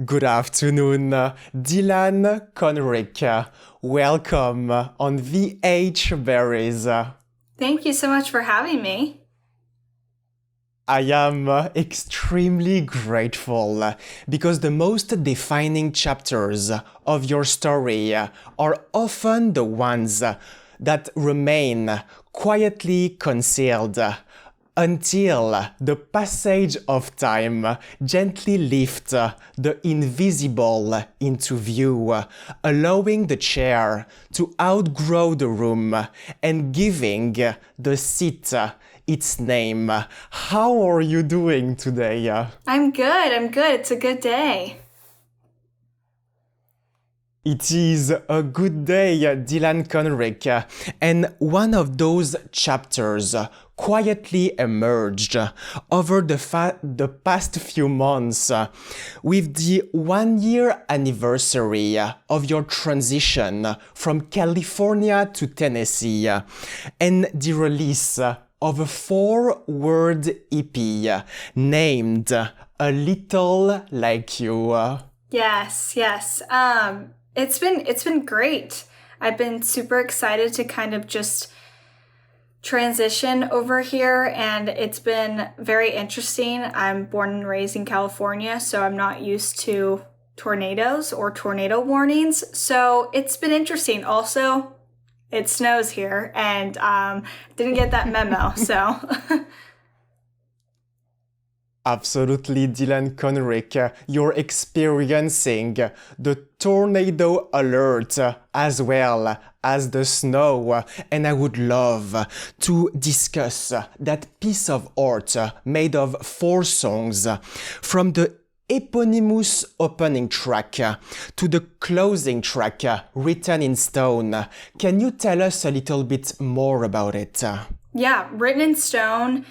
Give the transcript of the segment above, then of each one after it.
Good afternoon, Dylan Conrique. Welcome on VH Berries. Thank you so much for having me. I am extremely grateful because the most defining chapters of your story are often the ones that remain quietly concealed until the passage of time gently lifts the invisible into view, allowing the chair to outgrow the room and giving the seat its name. How are you doing today? I'm good. It's a good day. It is a good day, Dylan Conrique, and one of those chapters quietly emerged over the past few months with the 1 year anniversary of your transition from California to Tennessee and the release of a 4-word EP named A Little Like You. Yes. It's been great. I've been super excited to kind of just transition over here, and it's been very interesting. I'm born and raised in California, so I'm not used to tornadoes or tornado warnings. So it's been interesting. Also, it snows here, and didn't get that memo, so... Absolutely, Dylan Conrique, you're experiencing the tornado alert as well as the snow, and I would love to discuss that piece of art made of 4 songs from the eponymous opening track to the closing track written in stone. Can you tell us a little bit more about it? Yeah, written in stone.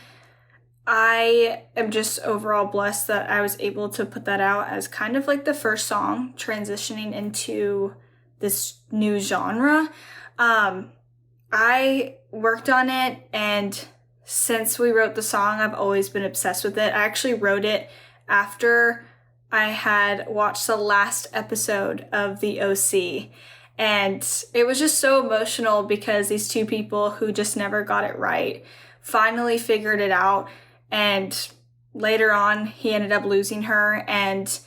I am just overall blessed that I was able to put that out as kind of like the first song transitioning into this new genre. I worked on it, and since we wrote the song, I've always been obsessed with it. I actually wrote it after I had watched the last episode of The OC. And it was just so emotional because these 2 people who just never got it right finally figured it out. And later on, he ended up losing her. And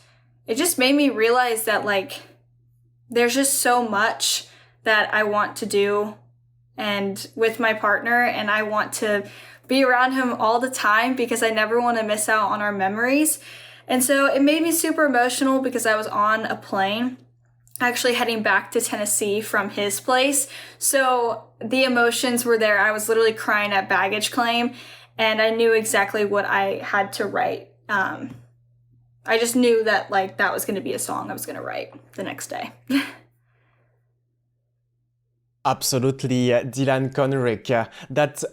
it just made me realize that, like, there's just so much that I want to do and with my partner. And I want to be around him all the time because I never want to miss out on our memories. And so it made me super emotional because I was on a plane actually heading back to Tennessee from his place. So the emotions were there. I was literally crying at baggage claim. And I knew exactly what I had to write. I just knew that, like, that was going to be a song I was going to write the next day. Absolutely, Dylan Conrique. That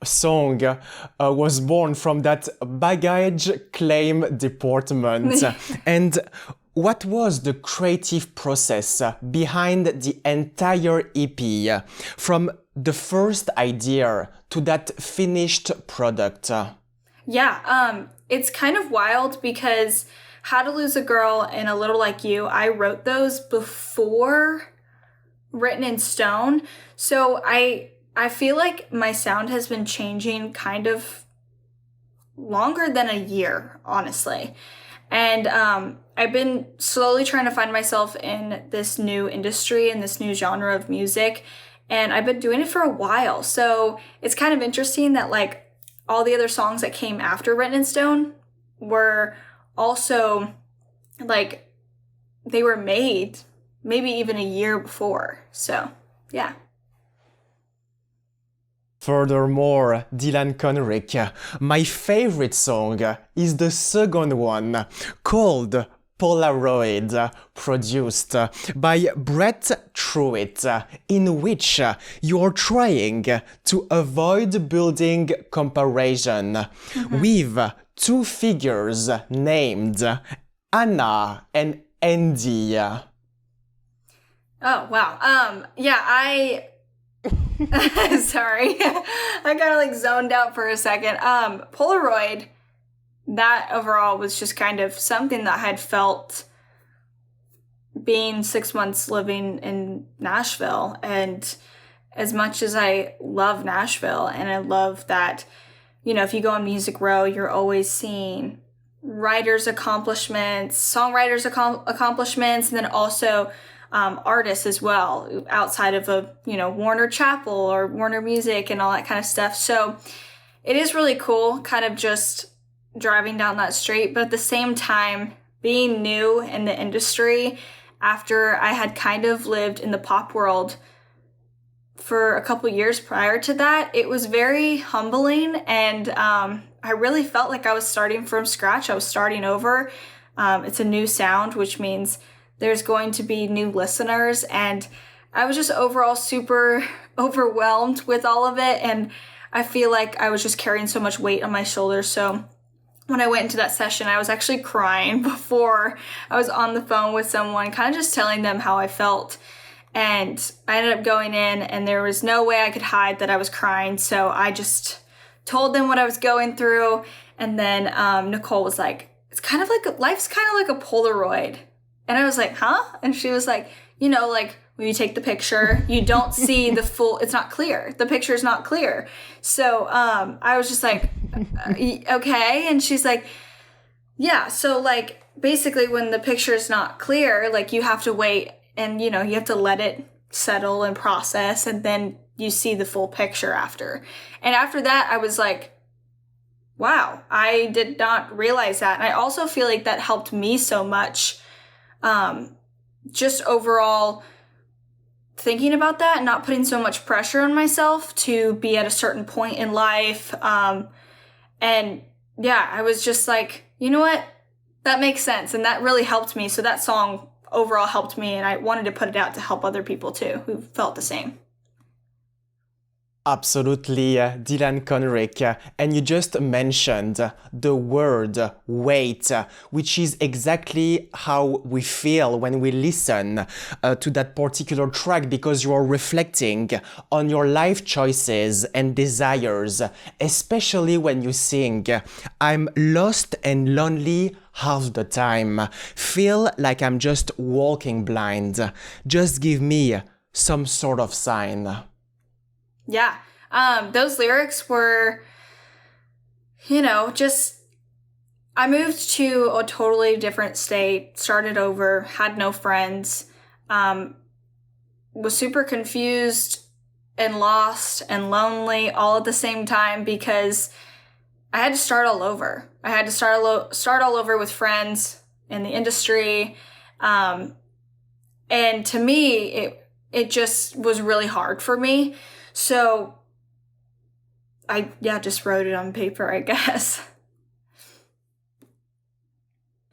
song was born from that baggage claim department. And what was the creative process behind the entire EP from the first idea to that finished product? Yeah, it's kind of wild because How to Lose a Girl and A Little Like You, I wrote those before Written in Stone. So I feel like my sound has been changing kind of longer than a year, honestly. And I've been slowly trying to find myself in this new industry and this new genre of music. And I've been doing it for a while. So it's kind of interesting that, like, all the other songs that came after Written in Stone were also, like, they were made maybe even a year before. So, yeah. Furthermore, Dylan Conrique, my favorite song is the second one, called Polaroid, produced by Brett Truitt, in which you're trying to avoid building comparison with 2 figures named Anna and Andy. Oh, wow. Yeah, sorry. I kind of like zoned out for a second. Polaroid, that overall was just kind of something that I had felt being 6 months living in Nashville. And as much as I love Nashville and I love that, you know, if you go on Music Row, you're always seeing writers' accomplishments, songwriters' accomplishments, and then also artists as well, outside of Warner Chappell or Warner Music and all that kind of stuff. So it is really cool kind of just driving down that street, but at the same time, being new in the industry after I had kind of lived in the pop world for a couple years prior to that, it was very humbling, and I really felt like I was starting from scratch. I was starting over. It's a new sound, which means there's going to be new listeners, and I was just overall super overwhelmed with all of it, and I feel like I was just carrying so much weight on my shoulders. So when I went into that session, I was actually crying before I was on the phone with someone, kind of just telling them how I felt. And I ended up going in, and there was no way I could hide that I was crying. So I just told them what I was going through. And then Nicole was like, life's kind of like a Polaroid. And I was like, huh? And she was like, like when you take the picture, you don't see the full, it's not clear. The picture is not clear. So I was just like, okay. And she's like, yeah. So like basically when the picture is not clear, like you have to wait and, you have to let it settle and process, and then you see the full picture after. And after that, I was like, wow, I did not realize that. And I also feel like that helped me so much. Just overall thinking about that, not putting so much pressure on myself to be at a certain point in life. And yeah, I was just like, you know what? That makes sense. And that really helped me. So that song overall helped me, and I wanted to put it out to help other people too who felt the same. Absolutely, Dylan Conrique. And you just mentioned the word wait, which is exactly how we feel when we listen to that particular track, because you are reflecting on your life choices and desires, especially when you sing, I'm lost and lonely half the time, feel like I'm just walking blind. Just give me some sort of sign. Yeah, those lyrics were, just, I moved to a totally different state, started over, had no friends, was super confused and lost and lonely all at the same time because I had to start all over. I had to start all over with friends in the industry. And to me, it just was really hard for me. So I just wrote it on paper, I guess.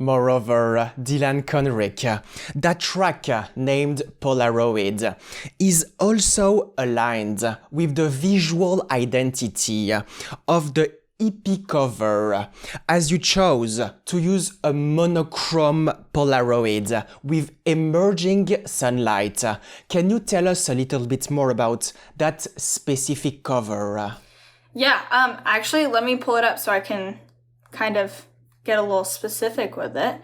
Moreover, Dylan Conrique, that track named Polaroid is also aligned with the visual identity of the EP cover, as you chose to use a monochrome Polaroid with emerging sunlight. Can you tell us a little bit more about that specific cover? Yeah, actually, let me pull it up so I can kind of get a little specific with it.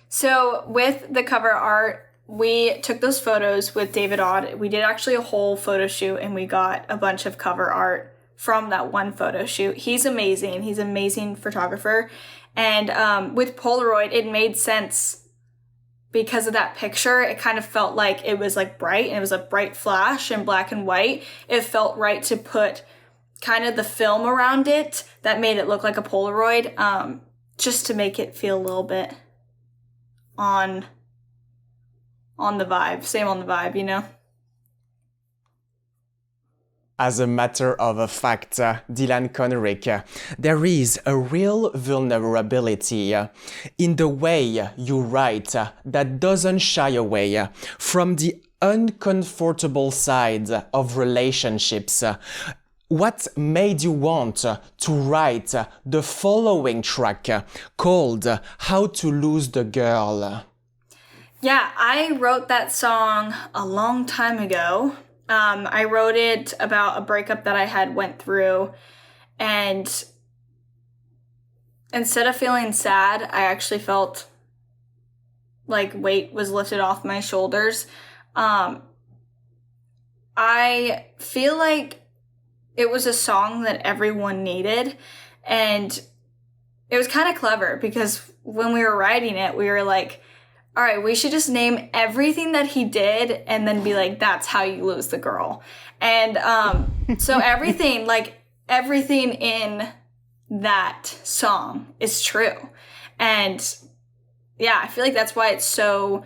So with the cover art, we took those photos with David Odd. We did actually a whole photo shoot, and we got a bunch of cover art from that one photo shoot. He's amazing. He's an amazing photographer. And with Polaroid, it made sense because of that picture. It kind of felt like it was like bright, and it was a bright flash in black and white. It felt right to put kind of the film around it that made it look like a Polaroid, just to make it feel a little bit on the vibe, same on the vibe, As a matter of fact, Dylan Conrique, there is a real vulnerability in the way you write that doesn't shy away from the uncomfortable side of relationships. What made you want to write the following track called How to Lose the Girl? Yeah, I wrote that song a long time ago. I wrote it about a breakup that I had went through, and instead of feeling sad, I actually felt like weight was lifted off my shoulders. I feel like it was a song that everyone needed, and it was kind of clever because when we were writing it, we were like, all right, we should just name everything that he did and then be like, that's how you lose the girl. And so everything in that song is true. And yeah, I feel like that's why it's so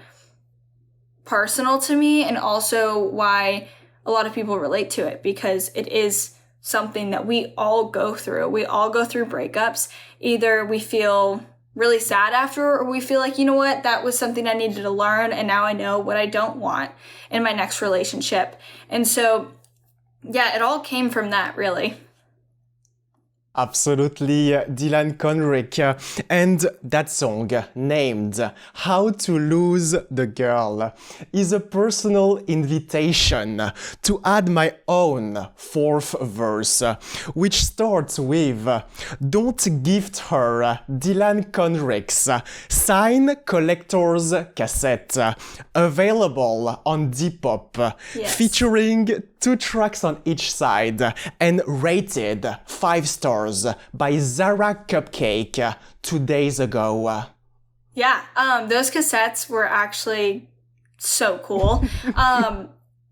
personal to me, and also why a lot of people relate to it, because it is something that we all go through. We all go through breakups. Either we feel really sad after, or we feel like, you know what, that was something I needed to learn, and now I know what I don't want in my next relationship. And so, yeah, it all came from that, really. Absolutely, Dylan Conrique. And that song, named How to Lose the Girl, is a personal invitation to add my own fourth verse, which starts with, don't gift her Dylan Conrique's Sign Collector's Cassette, available on Depop, Yes. featuring 2 tracks on each side and rated 5 stars by Zara Cupcake 2 days ago. Yeah, those cassettes were actually so cool.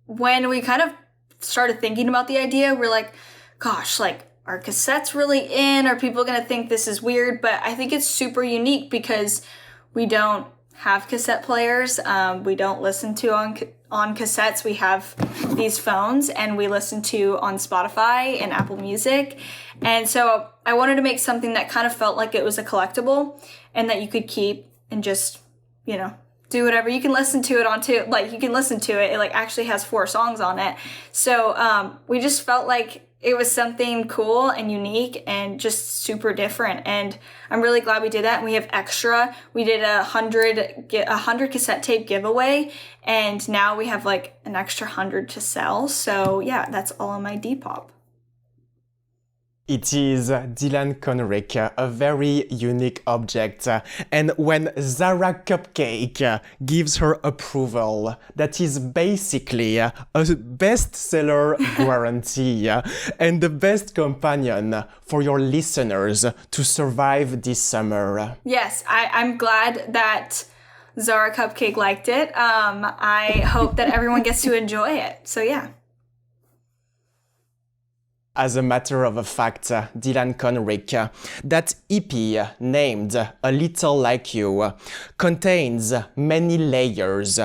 When we kind of started thinking about the idea, we're like, gosh, like, are cassettes really in? Are people going to think this is weird? But I think it's super unique because we don't have cassette players. We don't listen to on cassettes. We have these phones, and we listen to on Spotify and Apple Music. And so I wanted to make something that kind of felt like it was a collectible and that you could keep and just, you know, do whatever. You can listen to it you can listen to it. It like actually has 4 songs on it. So we just felt like it was something cool and unique and just super different. And I'm really glad we did that. And we have extra. We did a 100 cassette tape giveaway, and now we have like an extra 100 to sell. So yeah, that's all on my Depop. It is Dylan Conrique, a very unique object, and when Zara Cupcake gives her approval, that is basically a bestseller guarantee and the best companion for your listeners to survive this summer. Yes, I'm glad that Zara Cupcake liked it. I hope that everyone gets to enjoy it. So yeah. As a matter of fact, Dylan Conrique, that EP named A Little Like You contains many layers,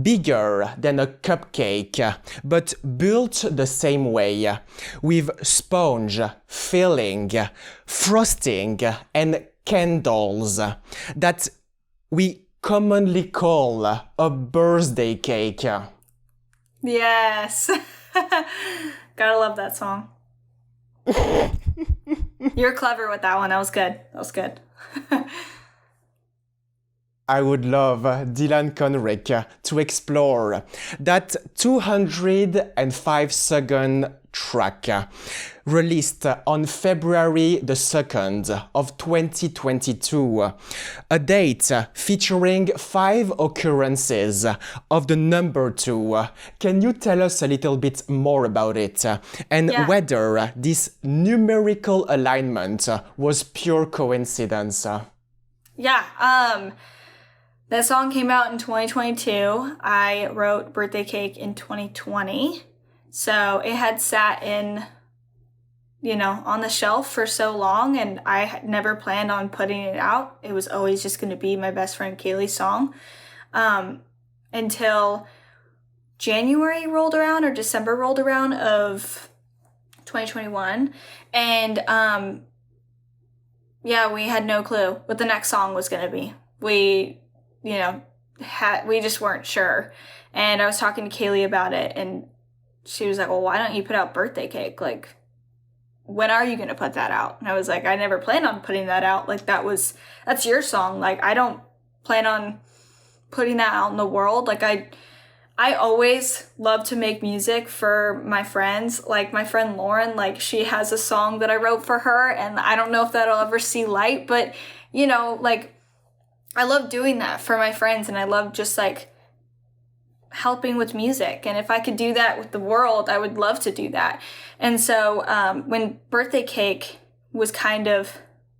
bigger than a cupcake, but built the same way, with sponge, filling, frosting, and candles that we commonly call a birthday cake. Yes. Gotta love that song. You're clever with that one. That was good. That was good. I would love Dylan Conrique to explore that 205-second track released on February the 2nd of 2022, a date featuring 5 occurrences of the number 2. Can you tell us a little bit more about it and whether this numerical alignment was pure coincidence? Yeah, that song came out in 2022. I wrote Birthday Cake in 2020. So it had sat in, on the shelf for so long, and I had never planned on putting it out. It was always just going to be my best friend Kaylee's song. Until January rolled around, or December rolled around of 2021. And we had no clue what the next song was going to be. We just weren't sure. And I was talking to Kaylee about it, and she was like, well, why don't you put out Birthday Cake? Like, when are you going to put that out? And I was like, I never planned on putting that out. Like, that's your song. Like, I don't plan on putting that out in the world. Like, I always love to make music for my friends. Like my friend Lauren, like she has a song that I wrote for her, and I don't know if that'll ever see light, but you know, like I love doing that for my friends, and I love just like helping with music. And if I could do that with the world, I would love to do that. And so when Birthday Cake was kind of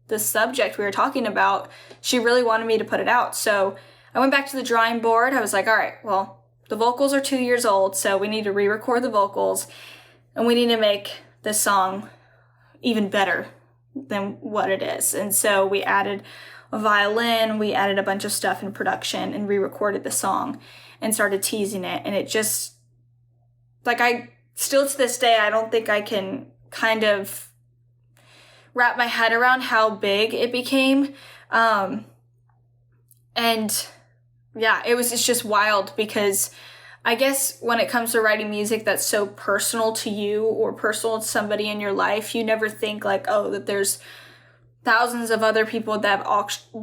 the subject we were talking about, she really wanted me to put it out. So I went back to the drawing board. I was like, all right, well, the vocals are 2 years old, so we need to re-record the vocals, and we need to make this song even better than what it is. And so we added a violin, we added a bunch of stuff in production and re-recorded the song and started teasing it. And it just, like, I still to this day, I don't think I can kind of wrap my head around how big it became. And yeah, it's just wild, because I guess when it comes to writing music that's so personal to you or personal to somebody in your life, you never think like, oh, that there's thousands of other people that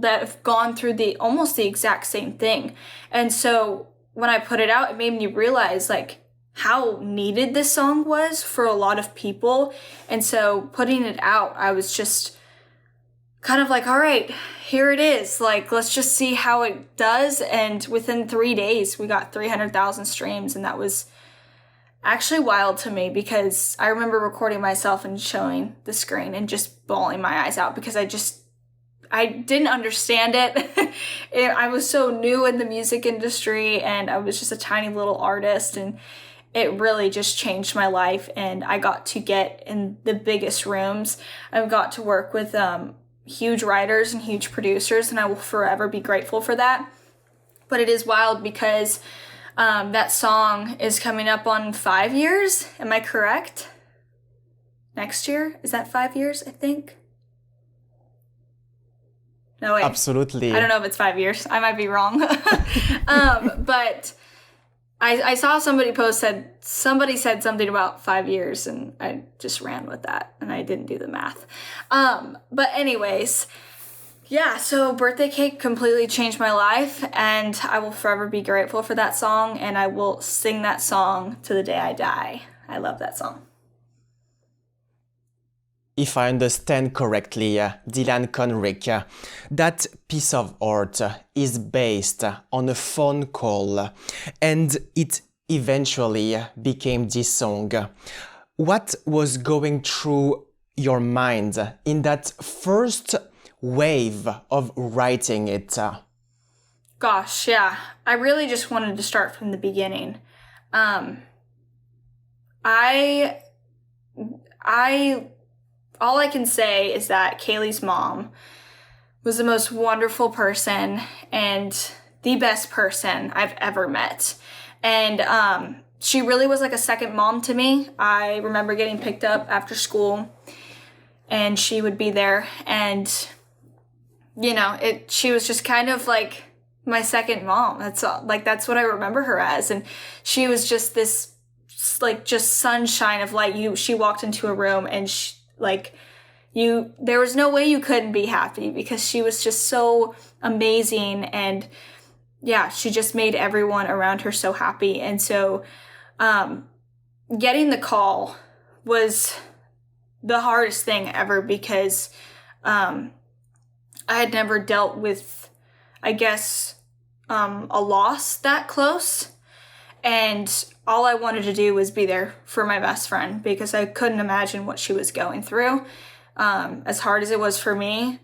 have gone through almost the exact same thing. And so when I put it out, it made me realize like how needed this song was for a lot of people. And so putting it out, I was just kind of like, all right, here it is. Like, let's just see how it does. And within 3 days, we got 300,000 streams. And that was actually wild to me, because I remember recording myself and showing the screen and just bawling my eyes out, because I didn't understand it. I was so new in the music industry, and I was just a tiny little artist, and it really just changed my life. And I got to get in the biggest rooms. I've got to work with huge writers and huge producers, and I will forever be grateful for that. But it is wild, because that song is coming up on 5 years. Am I correct? Next year? Is that 5 years, I think? No, wait. Absolutely. I don't know if it's 5 years. I might be wrong. But I saw somebody said something about 5 years, and I just ran with that, and I didn't do the math. But anyways, yeah, so Birthday Cake completely changed my life, and I will forever be grateful for that song, and I will sing that song to the day I die. I love that song. If I understand correctly, Dylan Conrique, that piece of art is based on a phone call, and it eventually became this song. What was going through your mind in that first wave of writing it? Gosh, yeah. I really just wanted to start from the beginning. All I can say is that Kaylee's mom was the most wonderful person and the best person I've ever met. And she really was like a second mom to me. I remember getting picked up after school, and she would be there, and you know, she was just kind of like my second mom. That's what I remember her as. And she was just this like just sunshine of light. She walked into a room, and there was no way you couldn't be happy, because she was just so amazing. And yeah, she just made everyone around her so happy. And so getting the call was the hardest thing ever, because I had never dealt with, I guess, a loss that close. And all I wanted to do was be there for my best friend, because I couldn't imagine what she was going through. As hard as it was for me,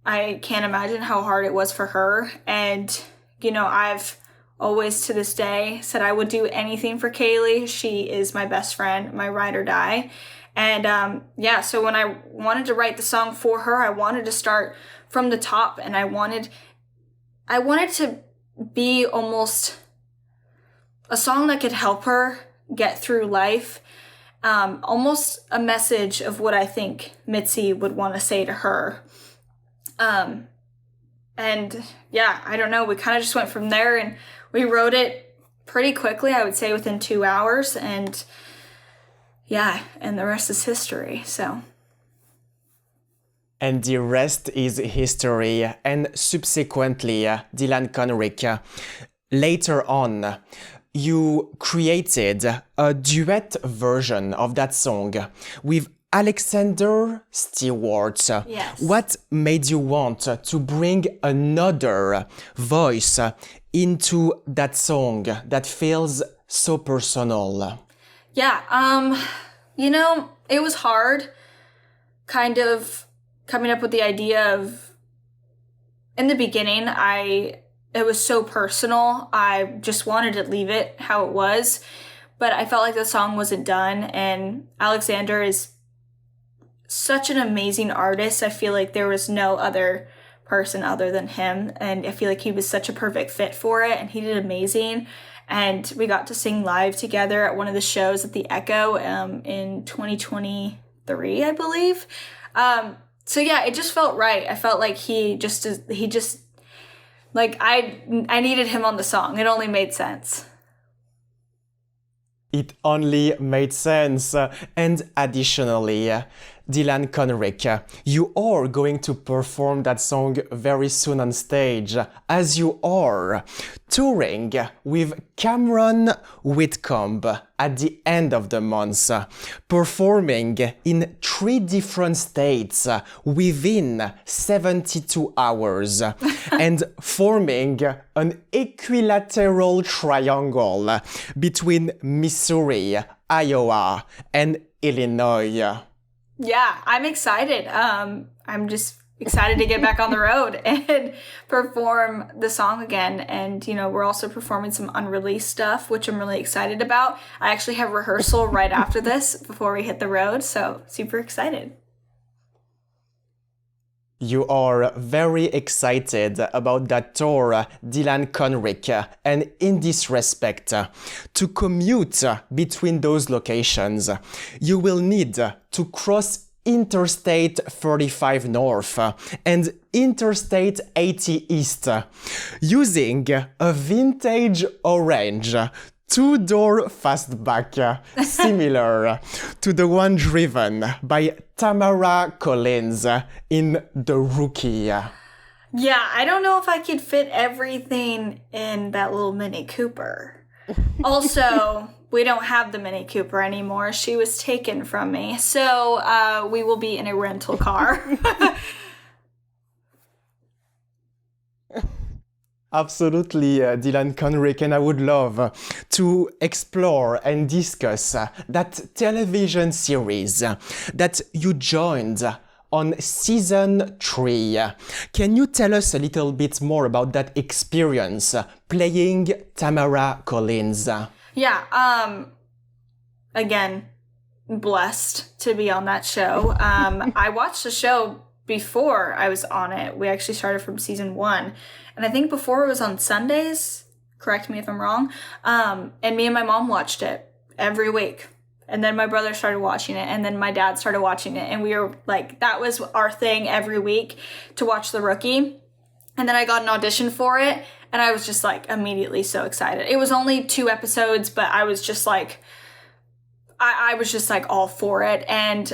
I can't imagine how hard it was for her. And, you know, I've always to this day said I would do anything for Kaylee. She is my best friend, my ride or die. And yeah, so when I wanted to write the song for her, I wanted to start from the top, and I wanted to be almost a song that could help her get through life. Almost a message of what I think Mitzi would want to say to her. And yeah, I don't know, we kind of just went from there, and we wrote it pretty quickly, I would say within 2 hours, and yeah, and the rest is history, so. And the rest is history. And subsequently, Dylan Conrique, later on, you created a duet version of that song with Alexander Stewart. Yes. What made you want to bring another voice into that song that feels so personal? Yeah, it was hard kind of coming up with the idea of, in the beginning, it was so personal. I just wanted to leave it how it was, but I felt like the song wasn't done, and Alexander is such an amazing artist. I feel like there was no other person other than him, and I feel like he was such a perfect fit for it, and he did amazing. And we got to sing live together at one of the shows at the Echo in 2023, I believe. So yeah, it just felt right. I felt like I needed him on the song. It only made sense. It only made sense. And additionally, Dylan Conrique, you are going to perform that song very soon on stage, as you are touring with Cameron Whitcomb at the end of the month, performing in 3 different states within 72 hours and forming an equilateral triangle between Missouri, Iowa, and Illinois. Yeah, I'm excited. I'm just excited to get back on the road and perform the song again. And, we're also performing some unreleased stuff, which I'm really excited about. I actually have rehearsal right after this before we hit the road, so super excited. You are very excited about that tour, Dylan Conrique, and in this respect, to commute between those locations, you will need to cross Interstate 35 North and Interstate 80 East using a vintage orange 2-door fastback, similar to the one driven by Tamara Collins in The Rookie. Yeah, I don't know if I could fit everything in that little Mini Cooper. Also, we don't have the Mini Cooper anymore. She was taken from me. So we will be in a rental car. Absolutely, Dylan Conrique, and I would love to explore and discuss that television series that you joined on season 3. Can you tell us a little bit more about that experience playing Tamara Collins? Yeah, again, blessed to be on that show. I watched the show before I was on it. We actually started from season 1. And I think before it was on Sundays, correct me if I'm wrong, and me and my mom watched it every week. And then my brother started watching it, and then my dad started watching it. And we were like, that was our thing every week to watch The Rookie. And then I got an audition for it, and I was just like immediately so excited. It was only 2 episodes, but I was just like, I was just like all for it. And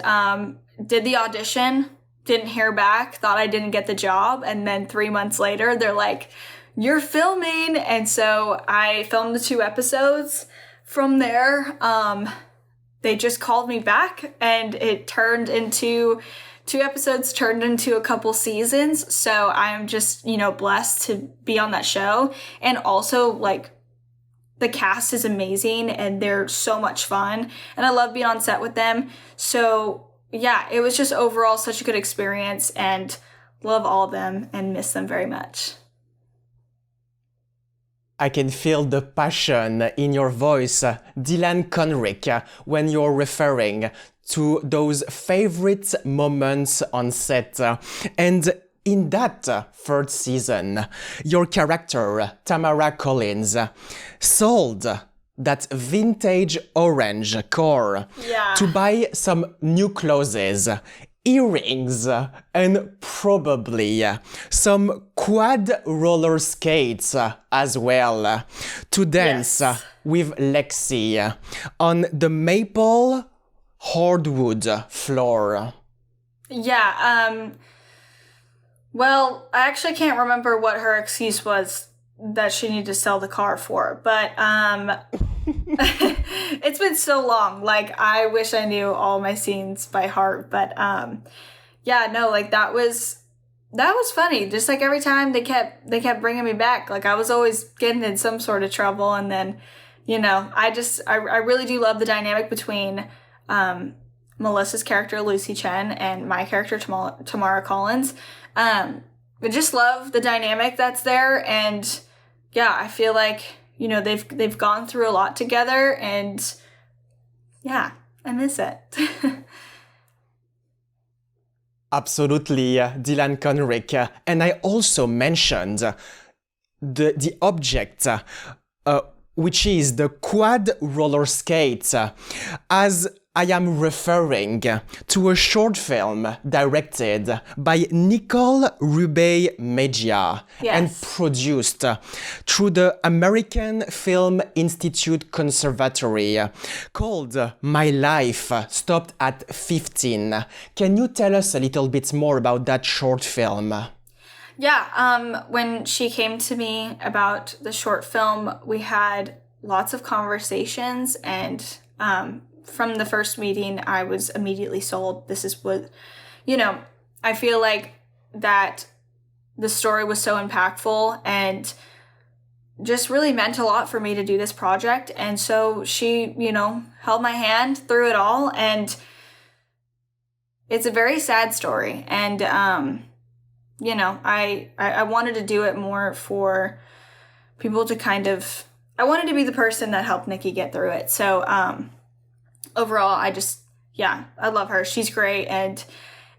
did the audition. Didn't hear back, thought I didn't get the job, and then 3 months later, they're like, you're filming, and so I filmed the 2 episodes. From there, they just called me back, and it turned into 2 episodes, turned into a couple seasons, so I'm just, blessed to be on that show, and also, the cast is amazing, and they're so much fun, and I love being on set with them, so yeah, it was just overall such a good experience, and love all of them and miss them very much. I can feel the passion in your voice, Dylan Conrique, when you're referring to those favorite moments on set. And in that 3rd season, your character, Tamara Collins, sold that vintage orange car to buy some new clothes, earrings, and probably some quad roller skates as well to dance with Lexi on the maple hardwood floor. Yeah, well, I actually can't remember what her excuse was that she needed to sell the car for. But it's been so long. Like, I wish I knew all my scenes by heart. But yeah, no, like that was funny. Just like every time they kept bringing me back. Like, I was always getting in some sort of trouble, and then, you know, I really do love the dynamic between Melissa's character Lucy Chen and my character Tamara Collins. I just love the dynamic that's there, and yeah, I feel like, you know, they've gone through a lot together, and yeah, I miss it. Absolutely, Dylan Conrique. And I also mentioned the object, which is the quad roller skate, as I am referring to a short film directed by Nicole Rubey-Media and produced through the American Film Institute Conservatory called My Life Stopped at 15. Can you tell us a little bit more about that short film? Yeah, when she came to me about the short film, we had lots of conversations, and from the first meeting, I was immediately sold. This is what, you know, I feel like that the story was so impactful and just really meant a lot for me to do this project. And so she, you know, held my hand through it all. And it's a very sad story. And, you know, I wanted to do it more for people to kind of, I wanted to be the person that helped Nikki get through it. So, overall, I love her. She's great. And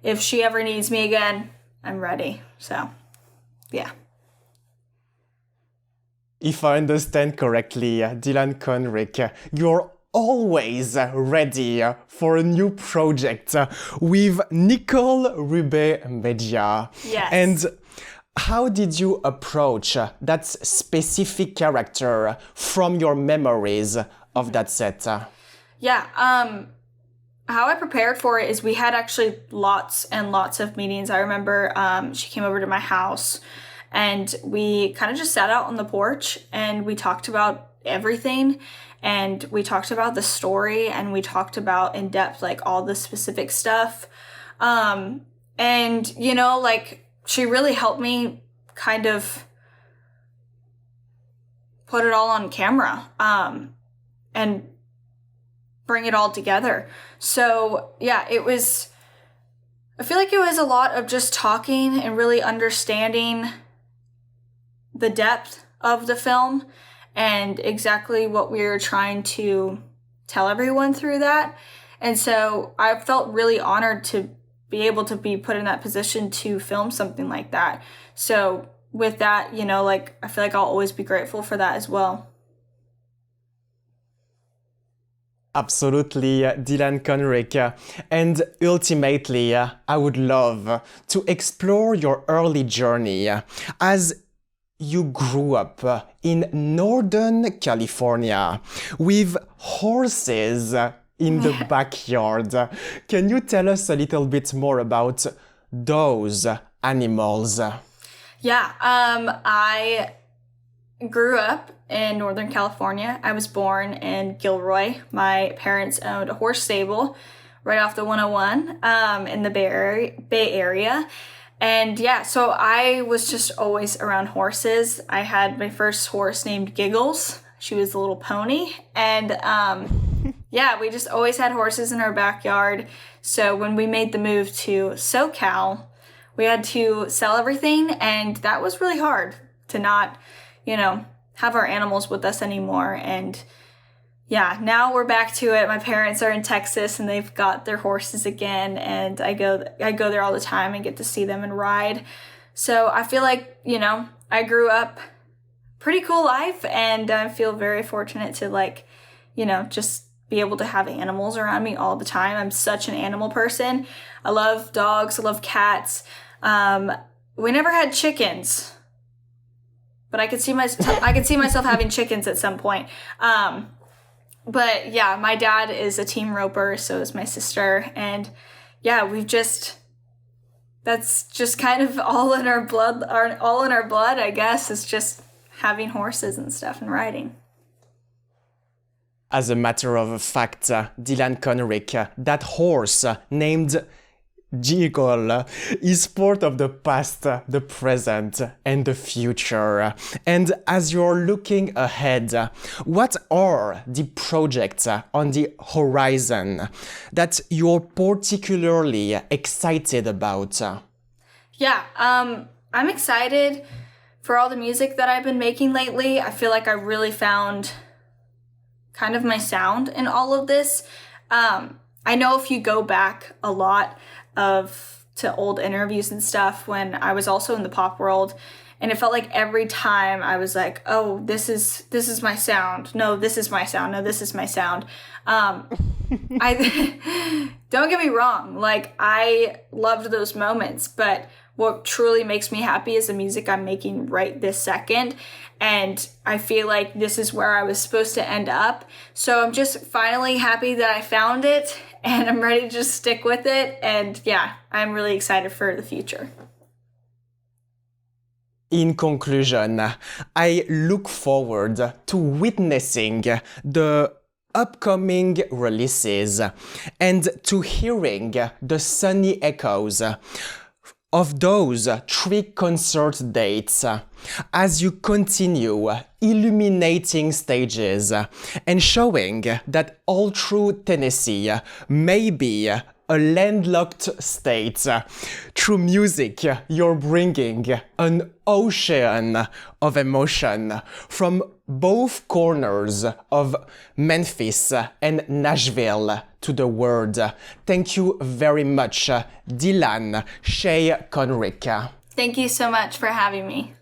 if she ever needs me again, I'm ready. So, yeah. If I understand correctly, Dylan Conrique, you're always ready for a new project with Nicole Rubey-Media. Yes. And how did you approach that specific character from your memories of that set? Yeah, how I prepared for it is we had actually lots and lots of meetings. I remember she came over to my house, and we kind of just sat out on the porch, and we talked about everything, and we talked about the story, and we talked about in depth, like, all the specific stuff. And, you know, like, she really helped me kind of put it all on camera, and bring it all together. So yeah, I feel like it was a lot of just talking and really understanding the depth of the film and exactly what we were trying to tell everyone through that. And so I felt really honored to be able to be put in that position to film something like that. So with that, you know, like, I feel like I'll always be grateful for that as well. Absolutely, Dylan Conrique. And ultimately, I would love to explore your early journey as you grew up in Northern California with horses in the backyard. Can you tell us a little bit more about those animals? Yeah, I grew up in Northern California. I was born in Gilroy. My parents owned a horse stable right off the 101 in the Bay Area. And yeah, so I was just always around horses. I had my first horse named Giggles. She was a little pony. And yeah, we just always had horses in our backyard. So when we made the move to SoCal, we had to sell everything. And that was really hard to not, you know, have our animals with us anymore. And yeah, now we're back to it. My parents are in Texas and they've got their horses again, and I go there all the time and get to see them and ride. So I feel like, you know, I grew up pretty cool life, and I feel very fortunate to, like, you know, just be able to have animals around me all the time. I'm such an animal person. I love dogs, I love cats. We never had chickens, but I could see myself having chickens at some point. But yeah, my dad is a team roper, so is my sister. And yeah, that's just kind of all in our blood, I guess. It's just having horses and stuff and riding. As a matter of fact, Dylan Conrique, that horse named Jiggle, is part of the past, the present, and the future. And as you're looking ahead, what are the projects on the horizon that you're particularly excited about? Yeah, I'm excited for all the music that I've been making lately. I feel like I really found kind of my sound in all of this. I know if you go back a lot to old interviews and stuff when I was also in the pop world, and it felt like every time I was like, oh, this is my sound. No, this is my sound. No, this is my sound. I don't get me wrong, like I loved those moments, but what truly makes me happy is the music I'm making right this second. And I feel like this is where I was supposed to end up. So I'm just finally happy that I found it, and I'm ready to just stick with it. And yeah, I'm really excited for the future. In conclusion, I look forward to witnessing the upcoming releases and to hearing the sunny echoes of those 3 concert dates as you continue illuminating stages and showing that all through Tennessee may be a landlocked state. Through music, you're bringing an ocean of emotion from both corners of Memphis and Nashville to the world. Thank you very much, Dylan Conrique. Thank you so much for having me.